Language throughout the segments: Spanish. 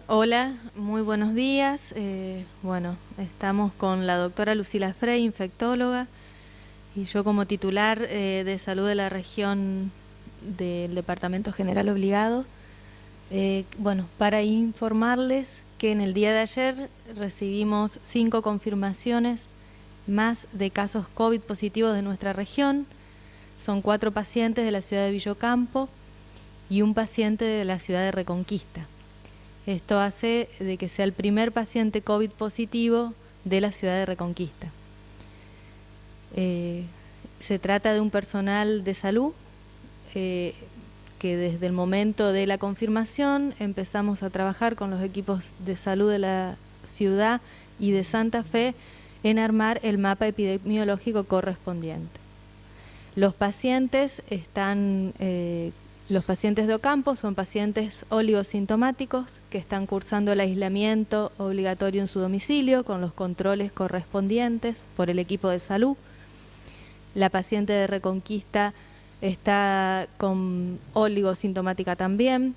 Hola, muy buenos días. Bueno, estamos con la doctora Lucila Frey, infectóloga, y yo como titular de salud de la región del Departamento General Obligado. Bueno, para informarles que en el día de ayer recibimos 5 confirmaciones más de casos COVID positivos de nuestra región. Son 4 pacientes de la ciudad de Villocampo y un paciente de la ciudad de Reconquista. Esto hace de que sea el primer paciente COVID positivo de la ciudad de Reconquista. Se trata de un personal de salud que desde el momento de la confirmación empezamos a trabajar con los equipos de salud de la ciudad y de Santa Fe en armar el mapa epidemiológico correspondiente. Los pacientes de Ocampo son pacientes oligosintomáticos que están cursando el aislamiento obligatorio en su domicilio con los controles correspondientes por el equipo de salud. La paciente de Reconquista está con oligosintomática también,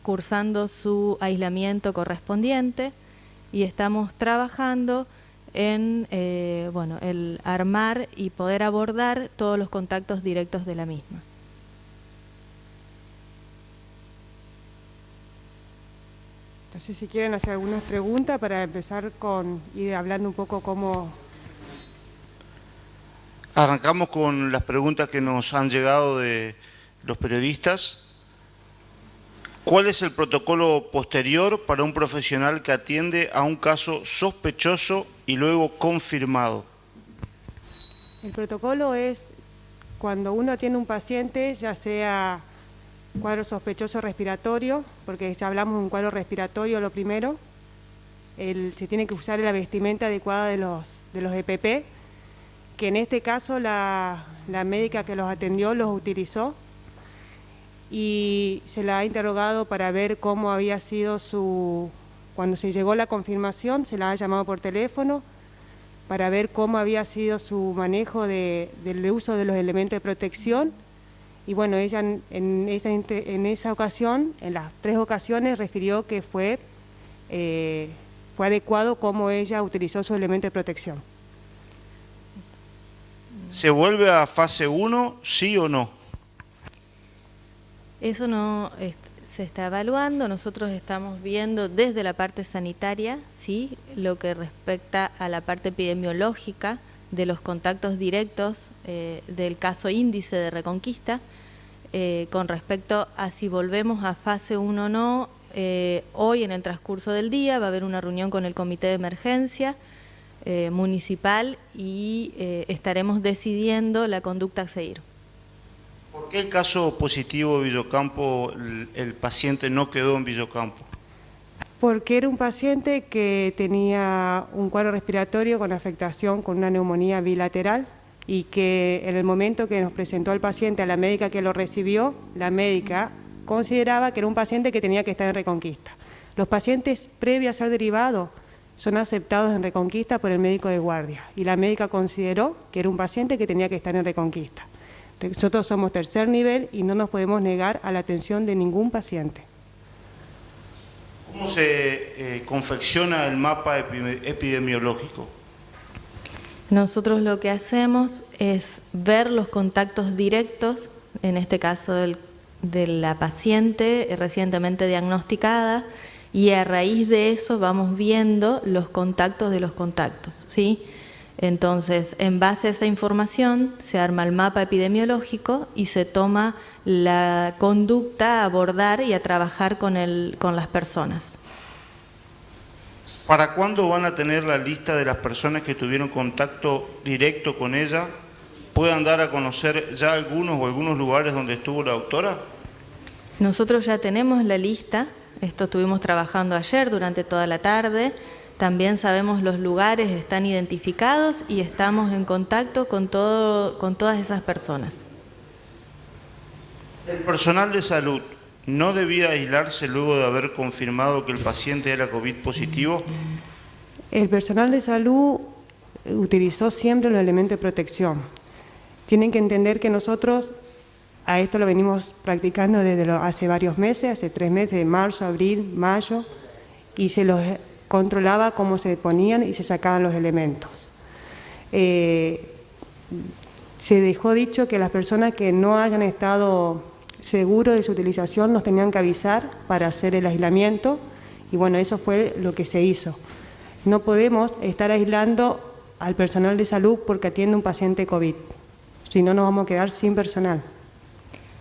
cursando su aislamiento correspondiente, y estamos trabajando en el armar y poder abordar todos los contactos directos de la misma. Entonces, si quieren hacer algunas preguntas para empezar con ir hablando un poco cómo... Arrancamos con las preguntas que nos han llegado de los periodistas. ¿Cuál es el protocolo posterior para un profesional que atiende a un caso sospechoso y luego confirmado? El protocolo es cuando uno atiende a un paciente, ya sea cuadro sospechoso respiratorio, porque ya hablamos de un cuadro respiratorio lo primero, se tiene que usar la vestimenta adecuada de los EPP, que en este caso la médica que los atendió los utilizó y se la ha interrogado para ver cómo había sido cuando se llegó la confirmación, se la ha llamado por teléfono para ver cómo había sido su manejo del uso de los elementos de protección. Y bueno, ella en esa ocasión, en las 3 ocasiones, refirió que fue adecuado cómo ella utilizó su elemento de protección. ¿Se vuelve a fase 1, sí o no? Eso no se está evaluando. Nosotros estamos viendo desde la parte sanitaria, ¿sí?, lo que respecta a la parte epidemiológica de los contactos directos del caso índice de Reconquista. Con respecto a si volvemos a fase 1 o no, hoy en el transcurso del día va a haber una reunión con el comité de emergencia municipal y estaremos decidiendo la conducta a seguir. ¿Por qué el caso positivo de Villocampo, el paciente no quedó en Villocampo? Porque era un paciente que tenía un cuadro respiratorio con afectación con una neumonía bilateral y que en el momento que nos presentó al paciente a la médica que lo recibió, la médica consideraba que era un paciente que tenía que estar en Reconquista. Los pacientes previos a ser derivados son aceptados en Reconquista por el médico de guardia y la médica consideró que era un paciente que tenía que estar en Reconquista. Nosotros somos tercer nivel y no nos podemos negar a la atención de ningún paciente. ¿Cómo se confecciona el mapa epidemiológico? Nosotros lo que hacemos es ver los contactos directos, en este caso de la paciente recientemente diagnosticada, y a raíz de eso vamos viendo los contactos de los contactos, ¿sí? Entonces, en base a esa información se arma el mapa epidemiológico y se toma la conducta a abordar y a trabajar con las personas. ¿Para cuándo van a tener la lista de las personas que tuvieron contacto directo con ella? ¿Puedan dar a conocer ya algunos lugares donde estuvo la doctora? Nosotros ya tenemos la lista, esto estuvimos trabajando ayer durante toda la tarde. También sabemos los lugares, están identificados y estamos en contacto con todas esas personas. ¿El personal de salud no debía aislarse luego de haber confirmado que el paciente era COVID positivo? El personal de salud utilizó siempre los elementos de protección. Tienen que entender que nosotros a esto lo venimos practicando desde hace varios meses, hace 3 meses, de marzo, abril, mayo, y se los controlaba cómo se ponían y se sacaban los elementos. Se dejó dicho que las personas que no hayan estado seguros de su utilización nos tenían que avisar para hacer el aislamiento, y bueno, eso fue lo que se hizo. No podemos estar aislando al personal de salud porque atiende un paciente COVID, si no nos vamos a quedar sin personal.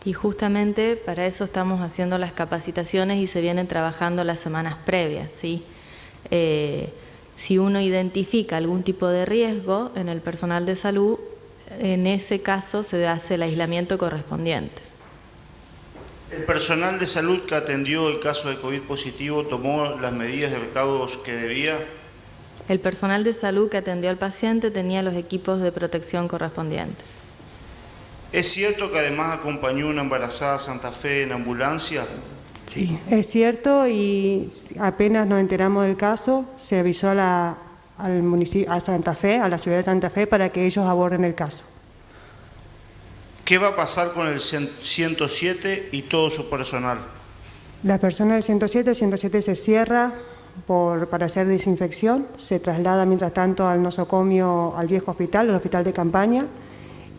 Y justamente para eso estamos haciendo las capacitaciones y se vienen trabajando las semanas previas, ¿sí? Si uno identifica algún tipo de riesgo en el personal de salud, en ese caso se hace el aislamiento correspondiente. ¿El personal de salud que atendió el caso de COVID positivo tomó las medidas de recaudos que debía? El personal de salud que atendió al paciente tenía los equipos de protección correspondientes. ¿Es cierto que además acompañó una embarazada a Santa Fe en ambulancia? Sí, es cierto, y apenas nos enteramos del caso, se avisó al municipio, a Santa Fe, a la ciudad de Santa Fe, para que ellos aborden el caso. ¿Qué va a pasar con el 107 y todo su personal? La persona del 107, el 107 se cierra para hacer desinfección, se traslada mientras tanto al nosocomio, al viejo hospital, al hospital de campaña,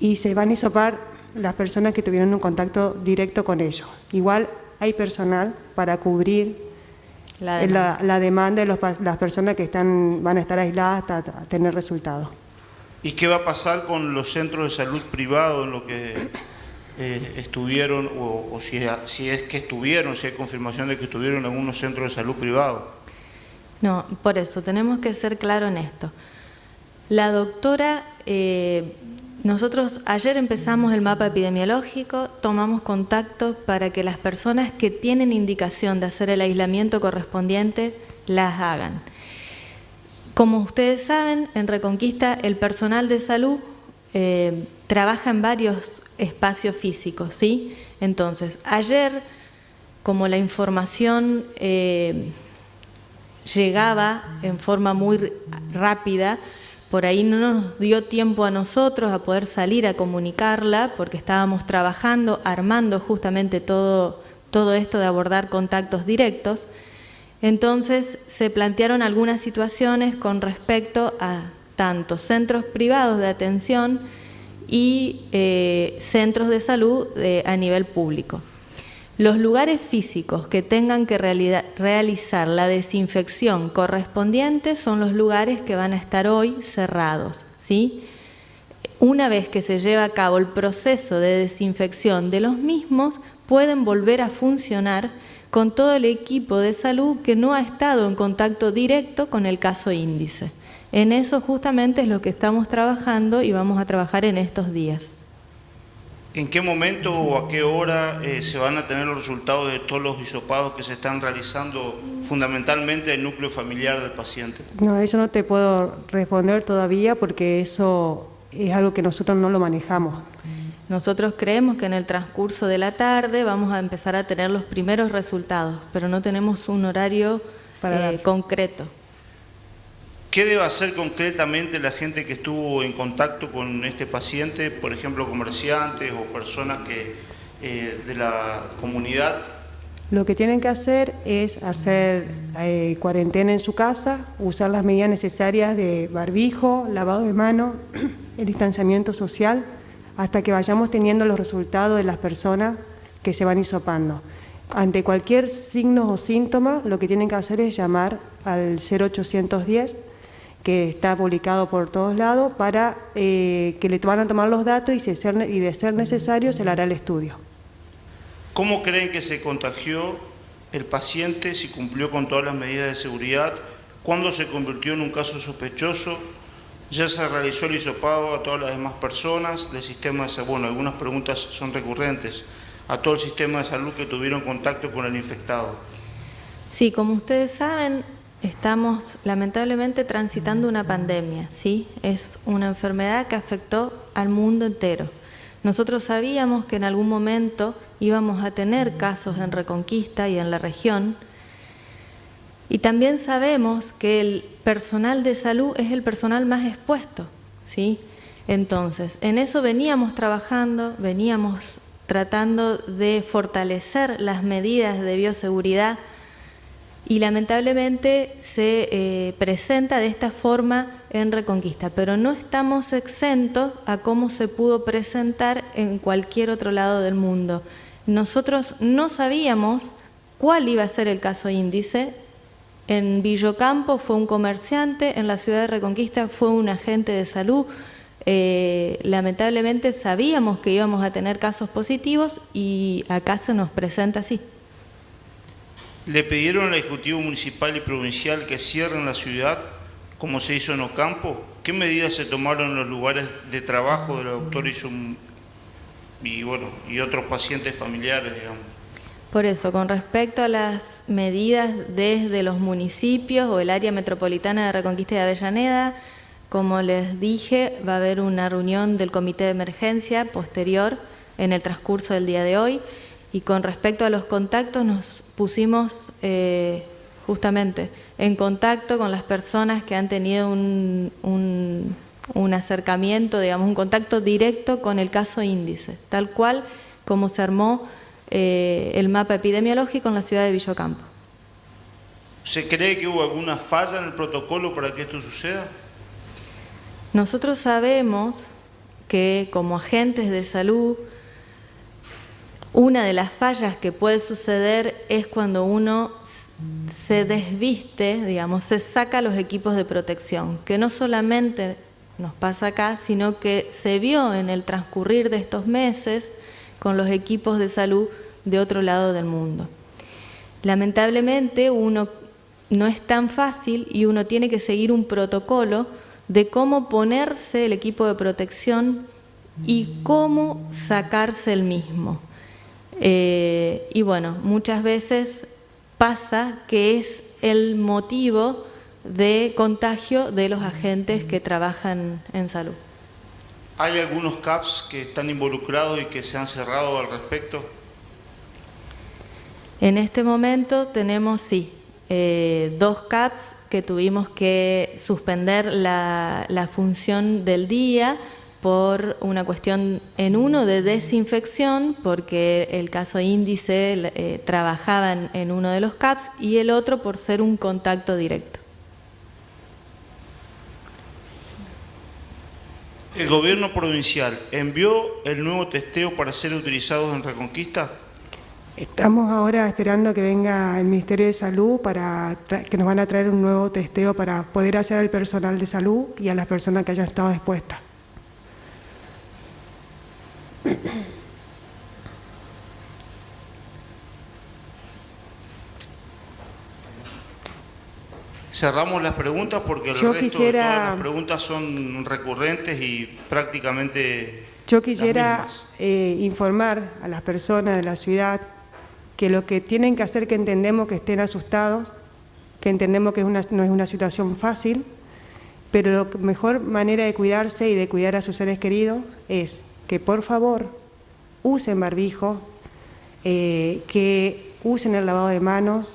y se van a hisopar las personas que tuvieron un contacto directo con ellos. Igual hay personal para cubrir la demanda de las personas que van a estar aisladas hasta tener resultados. ¿Y qué va a pasar con los centros de salud privados en lo que estuvieron, o si es que estuvieron, si hay confirmación de que estuvieron en algunos centros de salud privados? No, por eso tenemos que ser claros en esto. La doctora... Nosotros ayer empezamos el mapa epidemiológico, tomamos contacto para que las personas que tienen indicación de hacer el aislamiento correspondiente las hagan. Como ustedes saben, en Reconquista el personal de salud trabaja en varios espacios físicos, ¿sí? Entonces, ayer, como la información llegaba en forma muy rápida, por ahí no nos dio tiempo a nosotros a poder salir a comunicarla porque estábamos trabajando, armando justamente todo esto de abordar contactos directos. Entonces se plantearon algunas situaciones con respecto a tanto centros privados de atención y centros de salud a nivel público. Los lugares físicos que tengan que realizar la desinfección correspondiente son los lugares que van a estar hoy cerrados, ¿sí? Una vez que se lleva a cabo el proceso de desinfección de los mismos, pueden volver a funcionar con todo el equipo de salud que no ha estado en contacto directo con el caso índice. En eso justamente es lo que estamos trabajando y vamos a trabajar en estos días. ¿En qué momento o a qué hora se van a tener los resultados de todos los hisopados que se están realizando fundamentalmente en el núcleo familiar del paciente? No, eso no te puedo responder todavía porque eso es algo que nosotros no lo manejamos. Nosotros creemos que en el transcurso de la tarde vamos a empezar a tener los primeros resultados, pero no tenemos un horario concreto. ¿Qué debe hacer concretamente la gente que estuvo en contacto con este paciente, por ejemplo, comerciantes o personas de la comunidad? Lo que tienen que hacer es hacer cuarentena en su casa, usar las medidas necesarias de barbijo, lavado de manos, el distanciamiento social, hasta que vayamos teniendo los resultados de las personas que se van hisopando. Ante cualquier signo o síntoma, lo que tienen que hacer es llamar al 0810, que está publicado por todos lados, para que le van a tomar los datos y de ser necesario se le hará el estudio. ¿Cómo creen que se contagió el paciente, si cumplió con todas las medidas de seguridad? ¿Cuándo se convirtió en un caso sospechoso? ¿Ya se realizó el hisopado a todas las demás personas del sistema de salud? Bueno, algunas preguntas son recurrentes. A todo el sistema de salud que tuvieron contacto con el infectado. Sí, como ustedes saben, estamos lamentablemente transitando una pandemia, ¿sí? Es una enfermedad que afectó al mundo entero. Nosotros sabíamos que en algún momento íbamos a tener casos en Reconquista y en la región, y también sabemos que el personal de salud es el personal más expuesto, ¿sí? Entonces, en eso veníamos trabajando, veníamos tratando de fortalecer las medidas de bioseguridad y lamentablemente se presenta de esta forma en Reconquista, pero no estamos exentos a cómo se pudo presentar en cualquier otro lado del mundo. Nosotros no sabíamos cuál iba a ser el caso índice. En Villocampo fue un comerciante, en la ciudad de Reconquista fue un agente de salud. Lamentablemente sabíamos que íbamos a tener casos positivos y acá se nos presenta así. ¿Le pidieron al Ejecutivo Municipal y Provincial que cierren la ciudad, como se hizo en Ocampo? ¿Qué medidas se tomaron en los lugares de trabajo de la doctora y otros pacientes familiares, digamos? Por eso, con respecto a las medidas desde los municipios o el área metropolitana de Reconquista y de Avellaneda, como les dije, va a haber una reunión del Comité de Emergencia posterior en el transcurso del día de hoy. Y con respecto a los contactos, nos pusimos justamente en contacto con las personas que han tenido un acercamiento, digamos, un contacto directo con el caso índice, tal cual como se armó el mapa epidemiológico en la ciudad de Villocampo. ¿Se cree que hubo alguna falla en el protocolo para que esto suceda? Nosotros sabemos que como agentes de salud, una de las fallas que puede suceder es cuando uno se desviste, digamos, se saca los equipos de protección, que no solamente nos pasa acá, sino que se vio en el transcurrir de estos meses con los equipos de salud de otro lado del mundo. Lamentablemente uno no es tan fácil y uno tiene que seguir un protocolo de cómo ponerse el equipo de protección y cómo sacarse el mismo. Y bueno, muchas veces pasa que es el motivo de contagio de los agentes que trabajan en salud. ¿Hay algunos CAPS que están involucrados y que se han cerrado al respecto? En este momento tenemos, sí, 2 CAPS que tuvimos que suspender la función del día por una cuestión, en uno de desinfección, porque el caso índice trabajaba en uno de los CAPS, y el otro por ser un contacto directo. ¿El gobierno provincial envió el nuevo testeo para ser utilizado en Reconquista? Estamos ahora esperando que venga el Ministerio de Salud que nos van a traer un nuevo testeo para poder hacer al personal de salud y a las personas que hayan estado expuestas. Cerramos las preguntas porque el resto de todas las preguntas son recurrentes y prácticamente yo quisiera informar a las personas de la ciudad que lo que tienen que hacer, que entendemos que estén asustados, que entendemos que no es una situación fácil, pero la mejor manera de cuidarse y de cuidar a sus seres queridos es que por favor usen barbijo, que usen el lavado de manos,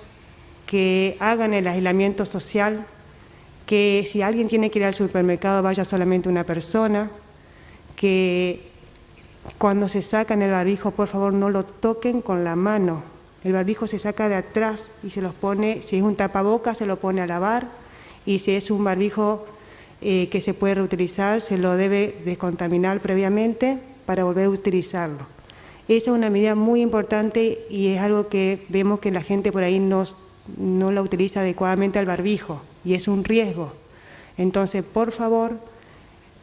que hagan el aislamiento social, que si alguien tiene que ir al supermercado vaya solamente una persona, que cuando se sacan el barbijo por favor no lo toquen con la mano. El barbijo se saca de atrás y se los pone, si es un tapabocas se lo pone a lavar, y si es un barbijo que se puede reutilizar se lo debe descontaminar previamente para volver a utilizarlo. Esa es una medida muy importante y es algo que vemos que la gente por ahí no la utiliza adecuadamente al barbijo y es un riesgo. Entonces, por favor,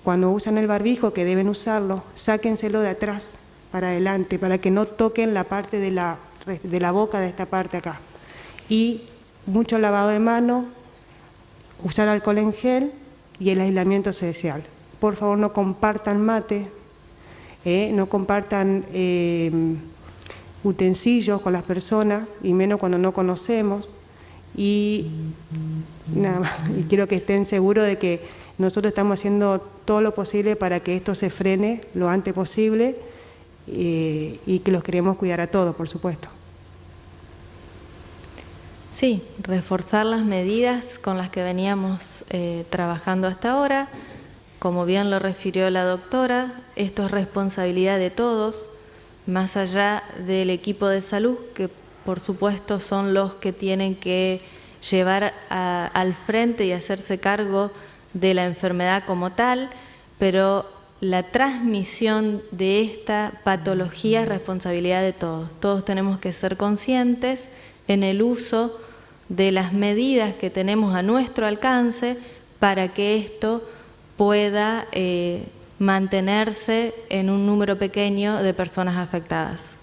cuando usan el barbijo, que deben usarlo, sáquenselo de atrás para adelante, para que no toquen la parte de la boca de esta parte acá. Y mucho lavado de mano, usar alcohol en gel y el aislamiento social. Por favor, no compartan mate, no compartan utensilios con las personas, y menos cuando no conocemos. Y nada más, y quiero que estén seguros de que nosotros estamos haciendo todo lo posible para que esto se frene lo antes posible y que los queremos cuidar a todos, por supuesto. Sí, reforzar las medidas con las que veníamos trabajando hasta ahora. Como bien lo refirió la doctora, esto es responsabilidad de todos, más allá del equipo de salud, que por supuesto, son los que tienen que llevar al frente y hacerse cargo de la enfermedad como tal, pero la transmisión de esta patología es responsabilidad de todos. Todos tenemos que ser conscientes en el uso de las medidas que tenemos a nuestro alcance para que esto pueda mantenerse en un número pequeño de personas afectadas.